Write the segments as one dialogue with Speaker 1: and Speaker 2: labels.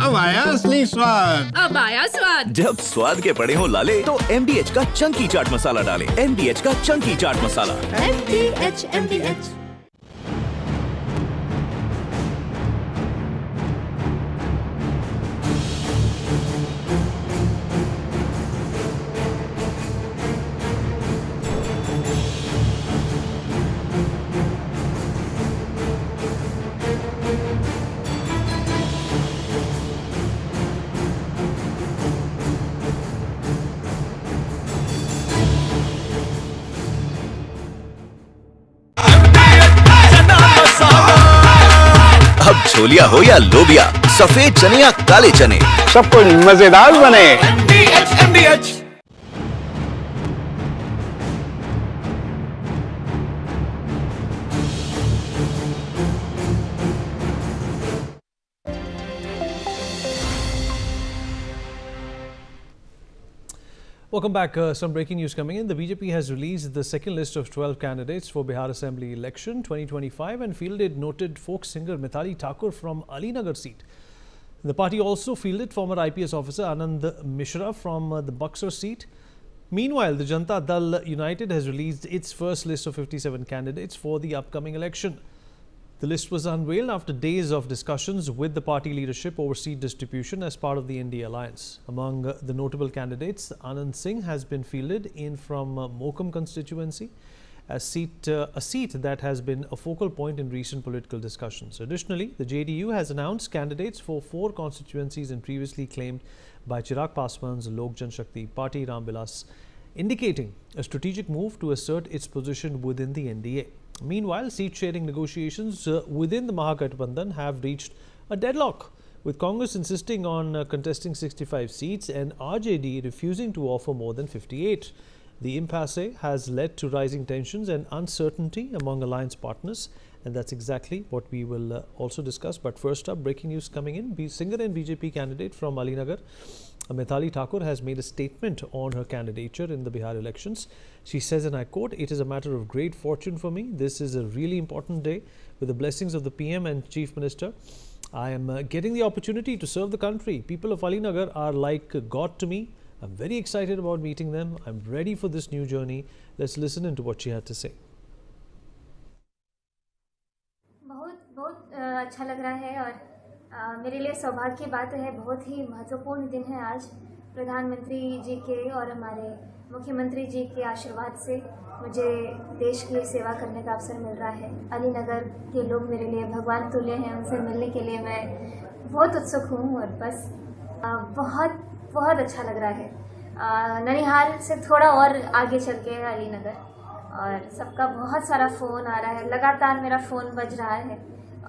Speaker 1: अब आया असली स्वाद।
Speaker 2: अब आया स्वाद।
Speaker 3: जब स्वाद के पड़े हो लाले तो MDH का चंकी चाट मसाला डालें। MDH का चंकी चाट मसाला।
Speaker 2: MDH।
Speaker 3: अब छोलिया हो या लोबिया, सफेद चने या काले चने,
Speaker 1: सब कुछ मजेदार बने।
Speaker 3: MDH।
Speaker 4: Welcome back. Some breaking news coming in. The BJP has released the second list of 12 candidates for Bihar Assembly election 2025 and fielded noted folk singer Maithili Thakur from Alinagar seat. The party also fielded former IPS officer Anand Mishra from the Buxar seat. Meanwhile, the Janata Dal United has released its first list of 57 candidates for the upcoming election. The list was unveiled after days of discussions with the party leadership over seat distribution as part of the NDA alliance. Among the notable candidates, Anand Singh has been fielded in from Mokum constituency, a seat that has been a focal point in recent political discussions. Additionally, the JDU has announced candidates for 4 constituencies and previously claimed by Chirag Paswan's Lok Janshakti Party Ramvilas, indicating a strategic move to assert its position within the NDA. Meanwhile, seat-sharing negotiations within the Mahagathbandhan have reached a deadlock, with Congress insisting on contesting 65 seats and RJD refusing to offer more than 58. The impasse has led to rising tensions and uncertainty among alliance partners, and that's exactly what we will also discuss. But first up, breaking news coming in. Singer and BJP candidate from Alinagar, Maithili Thakur, has made a statement on her candidature in the Bihar elections. She says, and I quote, "It is a matter of great fortune for me. This is a really important day. With the blessings of the PM and Chief Minister, I am getting the opportunity to serve the country. People of Alinagar are like God to me. I'm very excited about meeting them. I'm ready for this new journey." Let's listen into what she had to say.
Speaker 5: बहुत अच्छा लग रहा है और मेरे लिए सौभाग्य की बात है। बहुत ही महत्वपूर्ण दिन है आज। प्रधानमंत्री जी के और हमारे मुख्यमंत्री जी के आशीर्वाद से मुझे देश की सेवा करने का अवसर मिल रहा है। अलीनगर के लोग मेरे लिए भगवान तुल्य हैं। उनसे मिलने के लिए मैं बहुत उत्सुक हूँ और बस बहुत बहुत अच्छा लग रहा है। ननिहाल से थोड़ा और आगे चल के अलीनगर, और सबका बहुत सारा फ़ोन आ रहा है। लगातार मेरा फ़ोन बज रहा है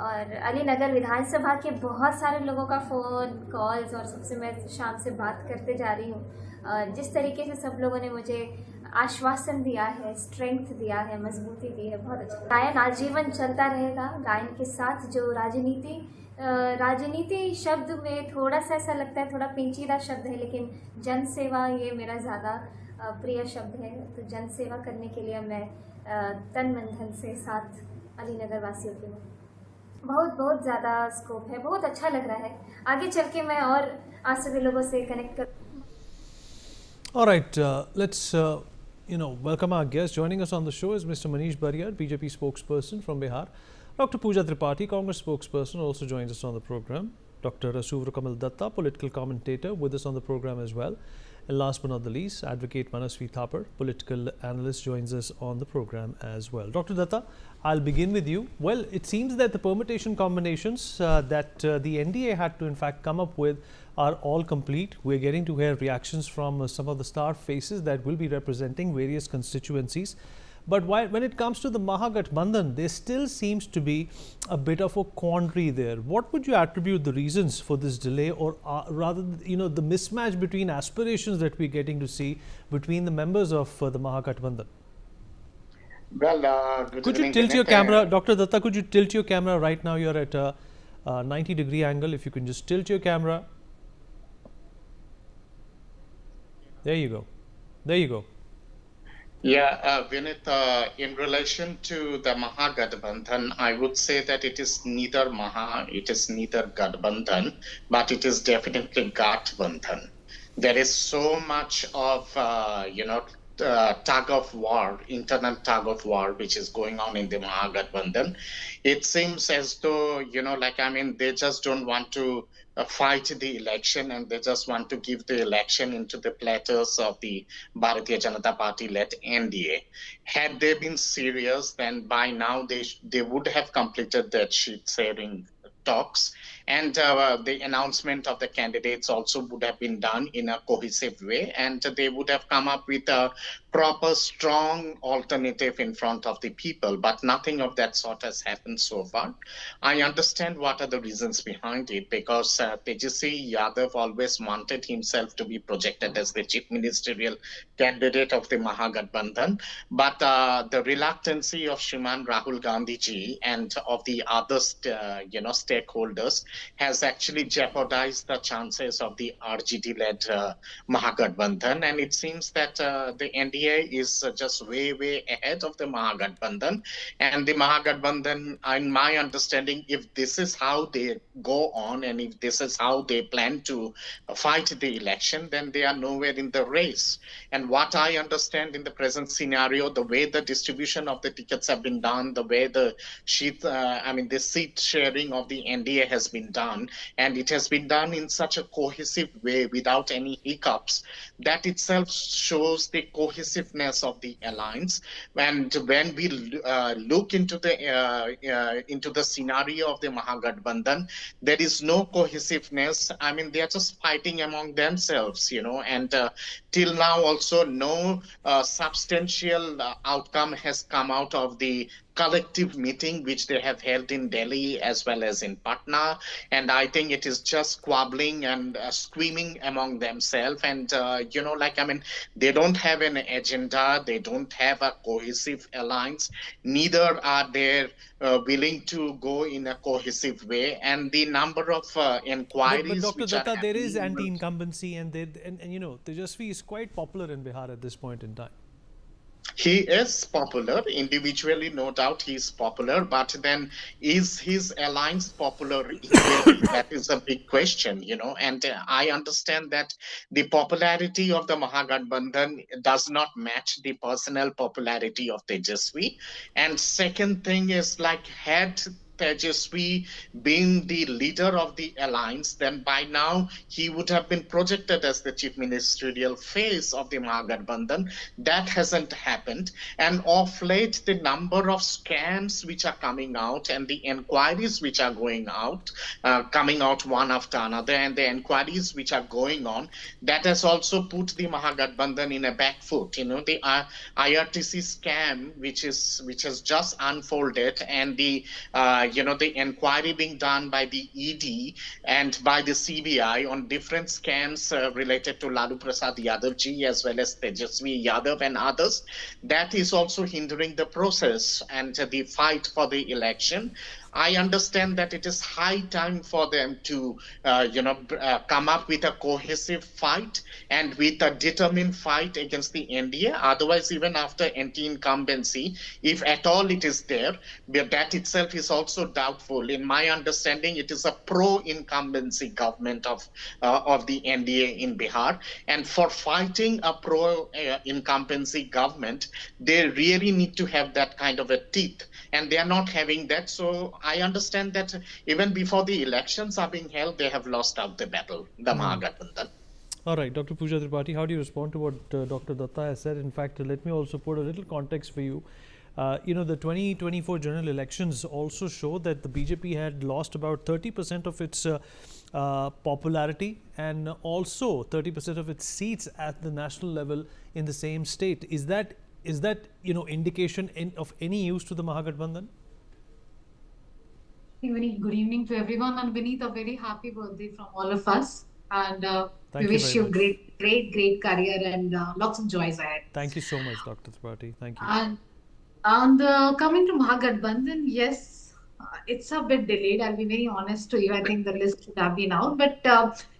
Speaker 5: और अलीनगर विधानसभा के बहुत सारे लोगों का फ़ोन कॉल्स, और सबसे मैं शाम से बात करते जा रही हूँ। जिस तरीके से सब लोगों ने मुझे आश्वासन दिया है, स्ट्रेंथ दिया है, मजबूती दी है, बहुत अच्छा। गायन आजीवन चलता रहेगा। गायन के साथ जो राजनीति शब्द में थोड़ा सा ऐसा लगता है, थोड़ा पेचीदा शब्द है, लेकिन जन सेवा ये मेरा ज़्यादा प्रिय शब्द है। तो जन सेवा करने के लिए मैं तन मन धन से साथ अलीनगर वासियों के हूँ। बहुत ज़्यादा स्कोप है। बहुत अच्छा लग रहा है। आगे चल के मैं और आज सभी लोगों से कनेक्ट कर।
Speaker 4: All right, let's welcome our guest. Joining us on the show is Mr. Manish Bariyar, BJP spokesperson from Bihar. Dr. Pooja Tripathi, Congress spokesperson, also joins us on the program. Dr. Suvra Kamal Datta, political commentator, with us on the program as well. And last but not the least, Advocate Manasvi Thapar, political analyst, joins us on the program as well. Dr. Datta, I'll begin with you. Well, it seems that the permutation combinations that the NDA had to in fact come up with are all complete. We're getting to hear reactions from some of the star faces that will be representing various constituencies. But when it comes to the Mahagathbandhan, there still seems to be a bit of a quandary there. What would you attribute the reasons for this delay, or rather, the mismatch between aspirations that we're getting to see between the members of the Mahagathbandhan?
Speaker 1: Well,
Speaker 4: could you tilt your camera, Dr. Datta, could you tilt your camera right now? You're at a 90-degree angle. If you can just tilt your camera. There you go. There you go.
Speaker 6: Yeah, Vinith, in relation to the Mahagathbandhan, I would say that it is neither it is neither Gadbandhan, but it is definitely Gathbandhan. There is so much of, tug of war, internal tug of war, which is going on in the Mahagathbandhan. It seems as though, they just don't want to fight the election, and they just want to give the election into the platters of the Bharatiya Janata Party led NDA. Had they been serious, then by now they would have completed their sheet sharing talks, and the announcement of the candidates also would have been done in a cohesive way, and they would have come up with a proper, strong alternative in front of the people. But nothing of that sort has happened so far. I understand what are the reasons behind it, because Tejasvi Yadav always wanted himself to be projected as the chief ministerial candidate of the Mahagathbandhan. But the reluctancy of Shriman Rahul Gandhi ji and of the other stakeholders has actually jeopardized the chances of the RGD-led Mahagathbandhan. And it seems that the NDA is just way ahead of the Mahagathbandhan. And the Mahagathbandhan, in my understanding, if this is how they go on and if this is how they plan to fight the election, then they are nowhere in the race. And what I understand in the present scenario, the way the distribution of the tickets have been done, the way the the seat sharing of the NDA has been done, and it has been done in such a cohesive way without any hiccups, that itself shows the cohesiveness of the alliance. And when we look into the scenario of the Mahagathbandhan, there is no cohesiveness. I mean, they are just fighting among themselves, and till now also no substantial outcome has come out of the collective meeting which they have held in Delhi as well as in Patna. And I think it is just squabbling and screaming among themselves. And, they don't have an agenda. They don't have a cohesive alliance. Neither are they willing to go in a cohesive way. And the number of
Speaker 4: But
Speaker 6: inquiries
Speaker 4: Dr.
Speaker 6: which are
Speaker 4: Datta, there is
Speaker 6: happening.
Speaker 4: anti-incumbency, and Tejasvi is quite popular in Bihar at this point in time.
Speaker 6: He is popular individually, no doubt he is popular, but then is his alliance popular equally? That is a big question, and I understand that the popularity of the Mahagathbandhan does not match the personal popularity of Tejasvi. And second thing is, like, had Tejasvi being the leader of the alliance, then by now he would have been projected as the chief ministerial face of the Mahagathbandhan. That hasn't happened. And of late, the number of scams which are coming out and the inquiries which are coming out one after another, and the inquiries which are going on, that has also put the Mahagathbandhan in a back foot. The IRTC scam, which has just unfolded, and the inquiry being done by the ED and by the CBI on different scams related to Lalu Prasad Yadav ji as well as Tejasvi Yadav and others, that is also hindering the process and the fight for the election. I understand that it is high time for them to, come up with a cohesive fight and with a determined fight against the NDA. Otherwise, even after anti-incumbency, if at all it is there, but that itself is also doubtful. In my understanding, it is a pro-incumbency government of the NDA in Bihar. And for fighting a pro-incumbency government, they really need to have that kind of a teeth. And they are not having that. So I understand that even before the elections are being held, they have lost out the battle, the Mahagathbandhan.
Speaker 4: All right, Dr. Pooja Tripathi, how do you respond to what Dr. Datta has said? In fact, let me also put a little context for you. The 2024 general elections also show that the BJP had lost about 30% of its popularity and also 30% of its seats at the national level in the same state. Is that indication of any use to the Mahagathbandhan?
Speaker 7: Very good evening to everyone, and Vineet, a very happy birthday from all of us. And we wish you great career and lots of joys ahead.
Speaker 4: Thank you so much, Dr. Tripathi. Thank you.
Speaker 7: And coming to Mahagathbandhan, yes, it's a bit delayed. I'll be very honest to you. I think the list should have been out, but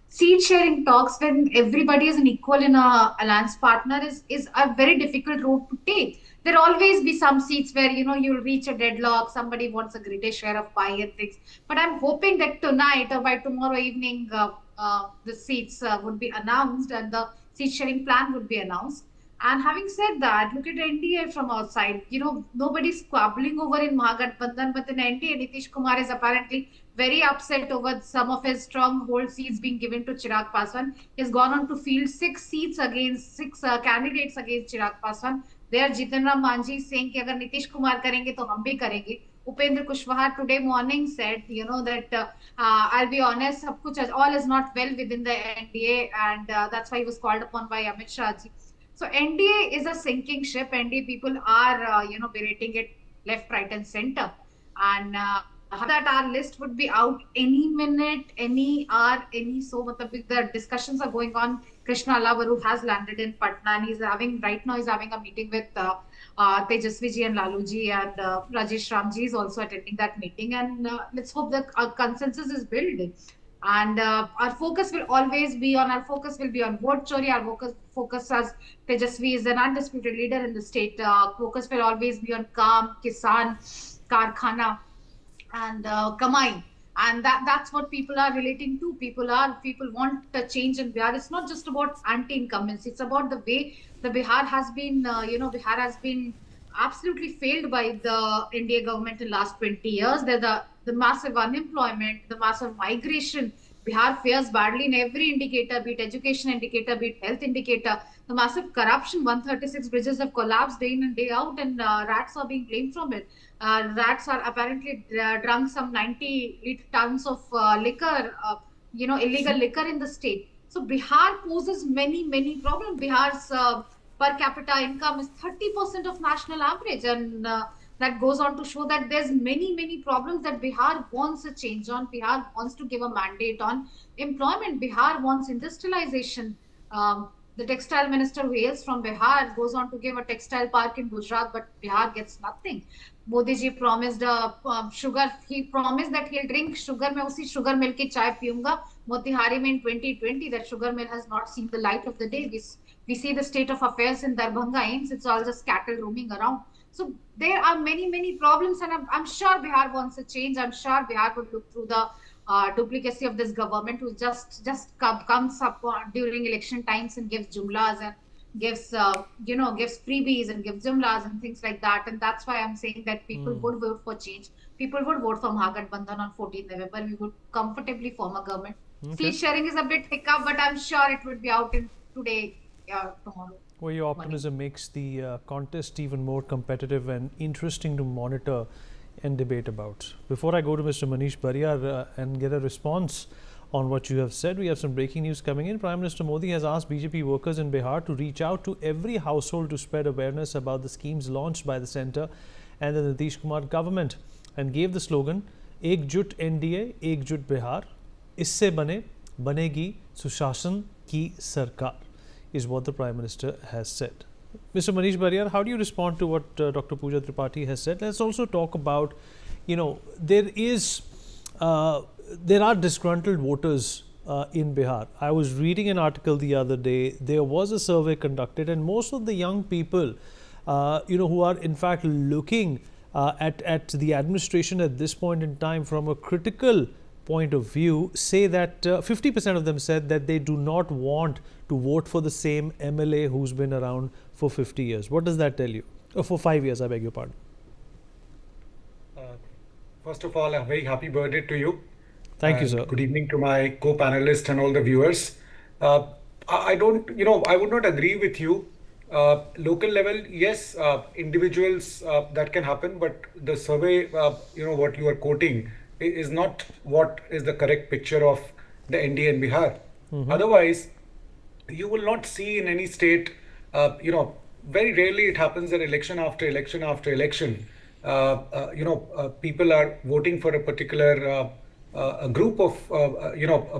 Speaker 7: seat sharing talks when everybody is an equal in a alliance partner is a very difficult road to take. There'll always be some seats where you'll reach a deadlock, somebody wants a greater share of pie and things. But I'm hoping that tonight or by tomorrow evening the seats would be announced and the seat sharing plan would be announced. And having said that, look at NDA from outside. Nobody's squabbling over in Mahagathbandhan, but in NDA, Nitish Kumar is apparently very upset over some of his stronghold seats being given to Chirag Paswan. He has gone on to field six candidates against Chirag Paswan. There, Jitin Ram Manjhi is saying कि अगर नीतीश कुमार करेंगे तो हम भी करेंगे. Upendra Kushwaha today morning said, that I'll be honest, all is not well within the NDA, and that's why he was called upon by Amit Shah ji. So NDA is a sinking ship. NDA people are, berating it left, right, and center, and that our list would be out any minute, any hour, any so. The discussions are going on. Krishna Allavaru has landed in Patna, and he's having a meeting with Tejasvi ji and Lalu ji, and Rajesh Ram ji is also attending that meeting. And let's hope that a consensus is built. And our focus will be on vote chori. Our focus as Tejasvi is an undisputed leader in the state. Focus will always be on Kam, Kisan, Karkhana, and Kamai. And that's what people are relating to. People want a change in Bihar. It's not just about anti-incumbency. It's about the way the Bihar has been, Bihar has been absolutely failed by the India government in the last 20 years. The massive unemployment, the massive migration. Bihar fares badly in every indicator, be it education indicator, be it health indicator. The massive corruption, 136 bridges have collapsed day in and day out, and rats are being blamed from it. Rats are apparently drunk some 90 tons of liquor, illegal liquor in the state. So Bihar poses many problems. Bihar's per capita income is 30% of national average, and that goes on to show that there's many problems that Bihar wants a change on. Bihar wants to give a mandate on employment. Bihar wants industrialization. The textile minister who hails from Bihar goes on to give a textile park in Gujarat, but Bihar gets nothing. Modi ji promised sugar. He promised that he'll drink sugar. मैं उसी sugar mill की चाय पीऊंगा. Motihari में in 2020, that sugar mill has not seen the light of the day. We see the state of affairs in Darbhanga Ames. It's all just cattle roaming around. So there are many problems, and I'm sure Bihar wants a change. I'm sure Bihar would look through the duplicacy of this government, who just comes up during election times and gives jumlas and gives freebies and gives jumlas and things like that. And that's why I'm saying that people would vote for change. People would vote for Mahagathbandhan on 14th November. We would comfortably form a government. Seat sharing is a bit hiccup, but I'm sure it would be out in today, tomorrow.
Speaker 4: Well, your optimism makes the contest even more competitive and interesting to monitor and debate about. Before I go to Mr. Manish Bariyar and get a response on what you have said, we have some breaking news coming in. Prime Minister Modi has asked BJP workers in Bihar to reach out to every household to spread awareness about the schemes launched by the centre and the Nitish Kumar government, and gave the slogan एकजुट NDA, एकजुट बिहार, इससे बनेगी सुशासन की सरकार, is what the Prime Minister has said. Mr. Manish Bariyar, how do you respond to what Dr. Pooja Tripathi has said? Let's also talk about, there are disgruntled voters in Bihar. I was reading an article the other day. There was a survey conducted, and most of the young people, who are in fact looking at the administration at this point in time from a critical point of view, say that 50% of them said that they do not want to vote for the same MLA who's been around for 50 years. What does that tell you? For 5 years, I beg your pardon.
Speaker 8: First of all, a very happy birthday to you.
Speaker 4: Thank you, sir.
Speaker 8: Good evening to my co-panelists and all the viewers. I would not agree with you. Local level, yes, individuals, that can happen, but the survey, what you are quoting is not what is the correct picture of the NDA in Bihar. Otherwise, you will not see in any state, very rarely it happens that election after election after election, people are voting for a particular a group of,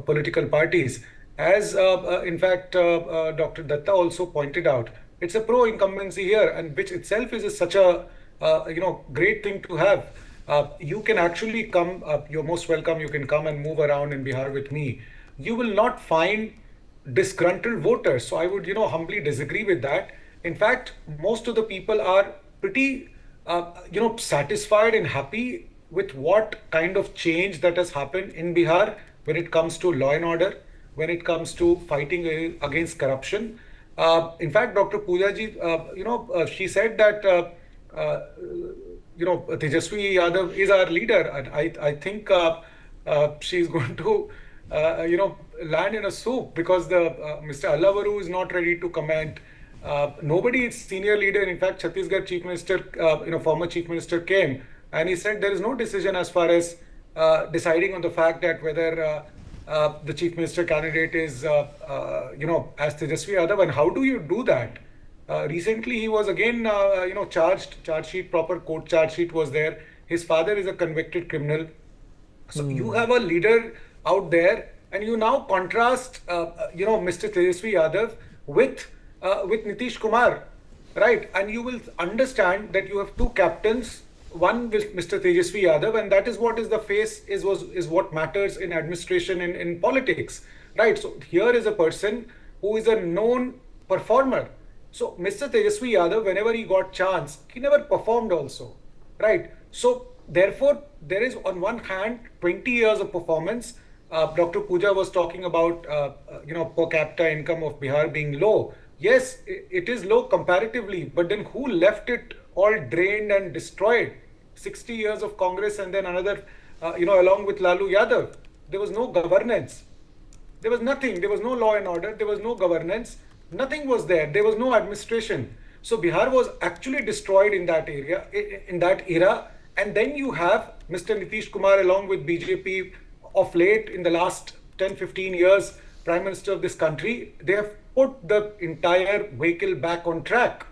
Speaker 8: political parties. As in fact, Dr. Datta also pointed out, it's a pro-incumbency here, and which itself is such a, great thing to have. You can actually come, you're most welcome, you can come and move around in Bihar with me. you will not find disgruntled voters. So I would, humbly disagree with that. In fact, most of the people are pretty, satisfied and happy with what kind of change that has happened in Bihar when it comes to law and order, when it comes to fighting against corruption. In fact, Dr. Pooja ji, she said that, Tejaswi Yadav is our leader, and I think she's going to, land in a soup because Mr. Allavaru is not ready to comment. Nobody is senior leader. In fact, Chhattisgarh Chief Minister, former Chief Minister came and he said there is no decision as far as deciding on the fact that whether the Chief Minister candidate is, as Tejaswi Yadav, and how do you do that? Recently, he was again, charge sheet, proper court charge sheet was there. His father is a convicted criminal. So you have a leader out there, and you now contrast, Mr. Tejaswi Yadav with Nitish Kumar, right? And you will understand that you have two captains, one with Mr. Tejaswi Yadav, and that is what is the face, is what matters in administration, in politics, right? So here is a person who is a known performer. So Mr. Tejaswi Yadav, whenever he got chance, he never performed also, right? So therefore, there is on one hand 20 years of performance. Dr. Pooja was talking about, per capita income of Bihar being low. Yes, it is low comparatively, but then who left it all drained and destroyed? 60 years of Congress and then another, along with Lalu Yadav. There was no governance. There was nothing. There was no law and order. There was no governance. Nothing was there. There was no administration. So Bihar was actually destroyed in that area, in that era. And then you have Mr. Nitish Kumar along with BJP of late in the last 10-15 years, Prime Minister of this country. They have put the entire vehicle back on track.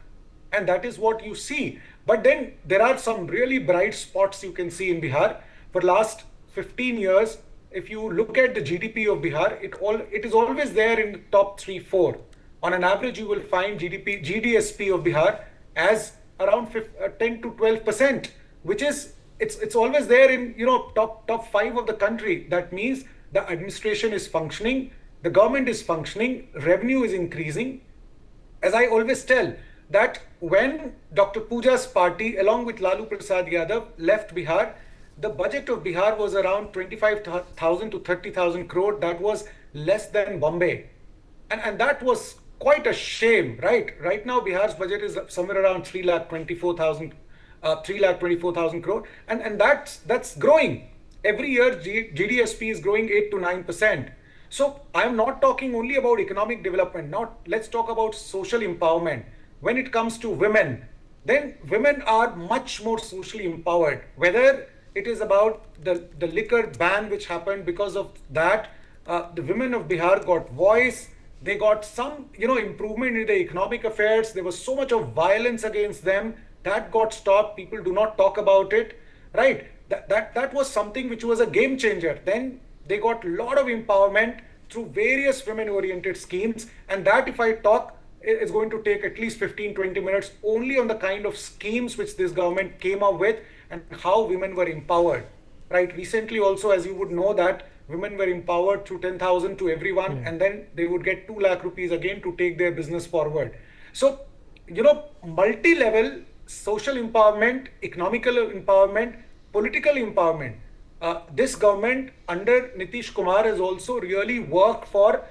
Speaker 8: And that is what you see. But then there are some really bright spots you can see in Bihar. For last 15 years, if you look at the GDP of Bihar, it is always there in the top 3-4. On an average, you will find GDSP of Bihar as around 10 to 12%, which is it's always there in top 5 of the country. That means the administration is functioning, the government is functioning, revenue is increasing. As I always tell, that when Dr. Pooja's party along with Lalu Prasad Yadav left Bihar, the budget of Bihar was around 25,000 to 30,000 crore. That was less than Bombay, and that was quite a shame, right? Right now, Bihar's budget is somewhere around 3,24,000 crore, and that's growing. Every year, GDSP is growing 8 to 9%. So I'm not talking only about economic development. Let's talk about social empowerment. When it comes to women, then women are much more socially empowered. Whether it is about the liquor ban which happened, because of that, the women of Bihar got voice. They got some, improvement in the economic affairs. There was so much of violence against them. That got stopped. People do not talk about it, right? That was something which was a game changer. Then they got a lot of empowerment through various women-oriented schemes. And that, if I talk, is going to take at least 15-20 minutes only on the kind of schemes which this government came up with and how women were empowered, right? Recently also, as you would know, that women were empowered through 10,000 to everyone, and then they would get 2 lakh rupees again to take their business forward. So, multi-level social empowerment, economical empowerment, political empowerment. This government under Nitish Kumar has also really worked for,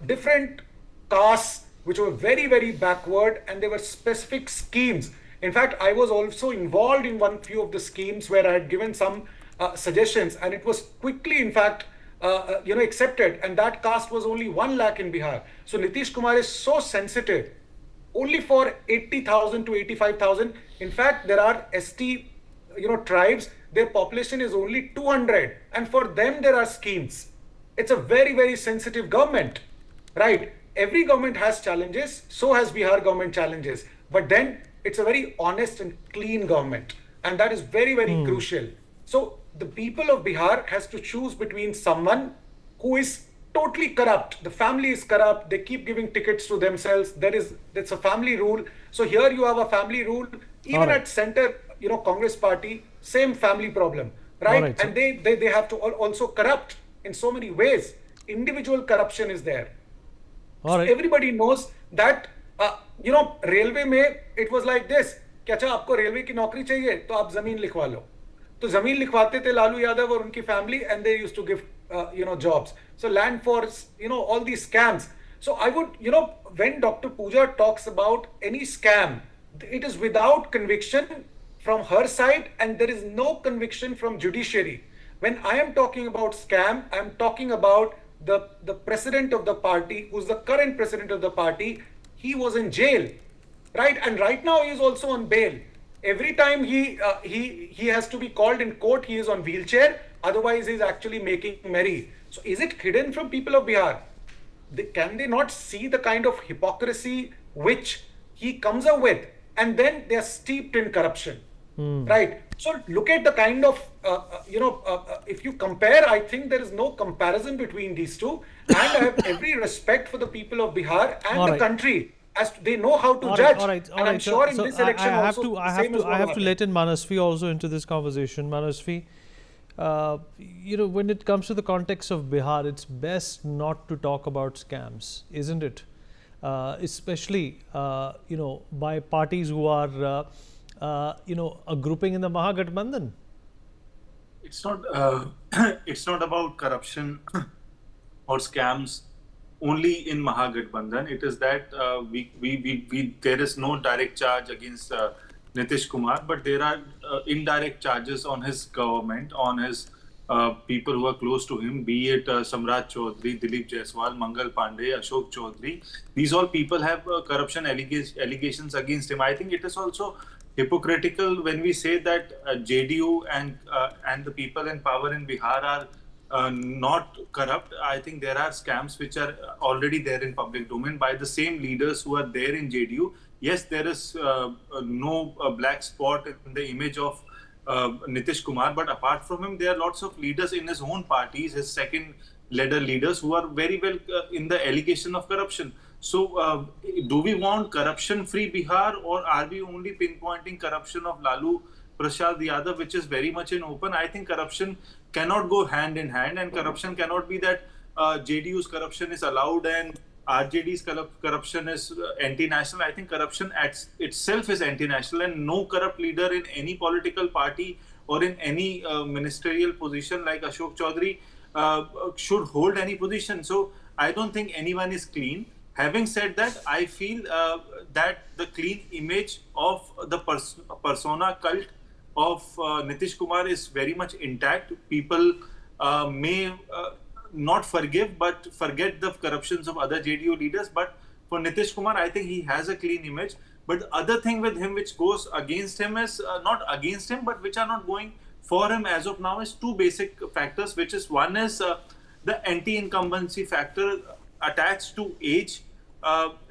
Speaker 8: different castes which were very, very backward, and there were specific schemes. In fact, I was also involved in few of the schemes where I had given some suggestions, and it was quickly, in fact, accepted. And that caste was only 1 lakh in Bihar. So Nitish Kumar is so sensitive. Only for 80,000 to 85,000. In fact, there are ST, tribes. Their population is only 200, and for them there are schemes. It's a very, very sensitive government, right? Every government has challenges. So has Bihar government challenges. But then it's a very honest and clean government, and that is very, very crucial. So the people of Bihar has to choose between someone who is totally corrupt. The family is corrupt. They keep giving tickets to themselves. That's a family rule. So here you have a family rule. Even at center, Congress party, same family problem, right? And they have to also corrupt. in so many ways. Individual corruption is there.
Speaker 4: All right.
Speaker 8: Everybody knows that, railway में it was like this. कि अच्छा आपको railway की नौकरी चाहिए तो आप जमीन लिखवा लो. तो जमीन लिखवाते थे लालू यादव और उनकी family, and they used to give, jobs. So land force, all these scams. So I would, when Dr. Pooja talks about any scam, it is without conviction from her side, and there is no conviction from judiciary. When I am talking about scam, I am talking about the president of the party, who's the current president of the party. He was in jail, right? And right now he is also on bail. Every time he has to be called in court, he is on wheelchair. Otherwise, he is actually making merry. So is it hidden from people of Bihar? Can they not see the kind of hypocrisy which he comes up with? And then they are steeped in corruption, right? So look at the kind of, if you compare, I think there is no comparison between these two. And I have every respect for the people of Bihar and
Speaker 4: All
Speaker 8: the
Speaker 4: right.
Speaker 8: country, as they know how to
Speaker 4: All
Speaker 8: judge.
Speaker 4: right.
Speaker 8: And I'm sure in this election
Speaker 4: I have
Speaker 8: also,
Speaker 4: to, I have to let in Manasvi also into this conversation. Manasvi, when it comes to the context of Bihar, it's best not to talk about scams, isn't it? Especially, by parties who are, a grouping in the Mahagathbandhan.
Speaker 9: It's not. It's not about corruption or scams only in Mahagathbandhan. It is that there is no direct charge against Nitish Kumar, but there are indirect charges on his government, on his people who are close to him, be it Samrat Chaudhary, Dilip Jaiswal, Mangal Pandey, Ashok Chaudhary. These all people have corruption allegations against him. I think it is also hypocritical when we say that JDU and the people in power in Bihar are not corrupt. I think there are scams which are already there in public domain by the same leaders who are there in JDU. Yes, there is no black spot in the image of Nitish Kumar, but apart from him, there are lots of leaders in his own parties, his second ladder leaders, who are very well in the allegation of corruption. So, do we want corruption-free Bihar, or are we only pinpointing corruption of Lalu Prasad Yadav, which is very much in open? I think corruption cannot go hand in hand, and corruption cannot be that JDU's corruption is allowed and RJD's corruption is anti-national. I think corruption itself is anti-national, and no corrupt leader in any political party or in any ministerial position like Ashok Chaudhary should hold any position. So I don't think anyone is clean. Having said that, I feel that the clean image of the persona cult of Nitish Kumar is very much intact. People may not forgive but forget the corruptions of other JDU leaders. But for Nitish Kumar, I think he has a clean image. But the other thing with him which goes against him is not against him, but which are not going for him as of now is two basic factors, which is one is the anti-incumbency factor attached to age.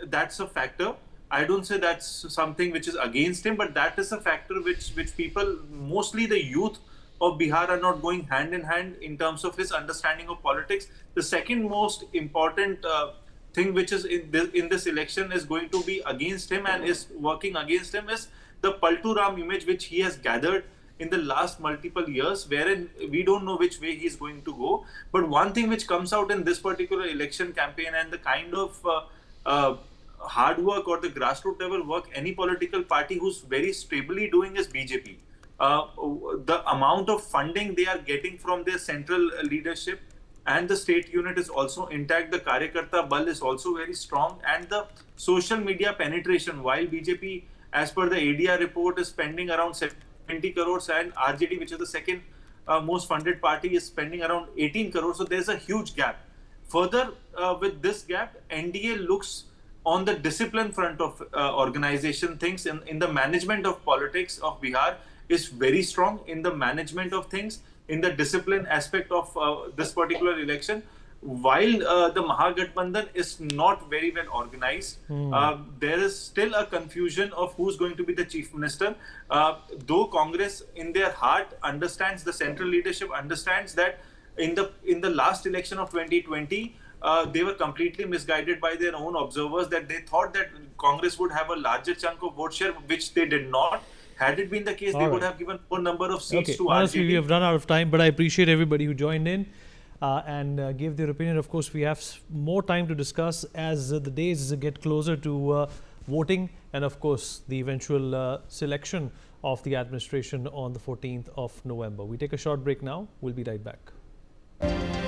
Speaker 9: That's a factor. I don't say that's something which is against him, but that is a factor which people, mostly the youth of Bihar, are not going hand in hand in terms of his understanding of politics. The second most important thing which is in this election is going to be against him and is working against him is the Paltu Ram image which he has gathered in the last multiple years, wherein we don't know which way he is going to go. But one thing which comes out in this particular election campaign and the kind of hard work or the grassroots level work any political party who's very stably doing is BJP. The amount of funding they are getting from their central leadership and the state unit is also intact. The Karyakarta Bal is also very strong, and the social media penetration, while BJP, as per the ADR report, is spending around 70 crores and RJD, which is the second most funded party, is spending around 18 crores. So there's a huge gap. Further, with this gap, NDA looks on the discipline front of organization things in the management of politics of Bihar is very strong in the management of things, in the discipline aspect of this particular election. While the Mahagathbandhan is not very well organized, there is still a confusion of who's going to be the chief minister. Though Congress in their heart understands, the central leadership understands that in the last election of 2020, they were completely misguided by their own observers, that they thought that Congress would have a larger chunk of vote share, which they did not. Had it been the case, they would have given more number of seats to RJD.
Speaker 4: Honestly, we have run out of time, but I appreciate everybody who joined in. and gave their opinion. Of course, we have more time to discuss as the days get closer to voting and, of course, the eventual selection of the administration on the 14th of November. We take a short break now. We'll be right back.